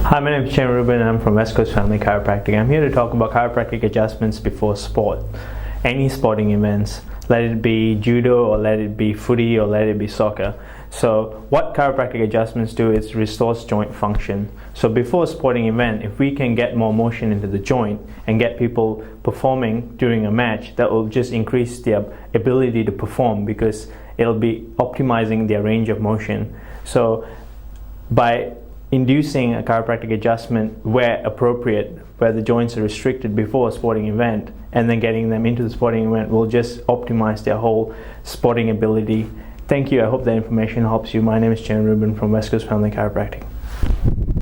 Hi, my name is Cheran Ruben and I'm from West Coast Family Chiropractic. I'm here to talk about chiropractic adjustments before sport. Any sporting events, let it be judo or let it be footy or let it be soccer. So what chiropractic adjustments do is restores joint function. So before a sporting event, if we can get more motion into the joint and get people performing during a match, that will just increase their ability to perform because it'll be optimizing their range of motion. So by inducing a chiropractic adjustment where appropriate, where the joints are restricted before a sporting event, and then getting them into the sporting event will just optimize their whole sporting ability. Thank you. I hope that information helps you. My name is Cheran Ruben from West Coast Family Chiropractic.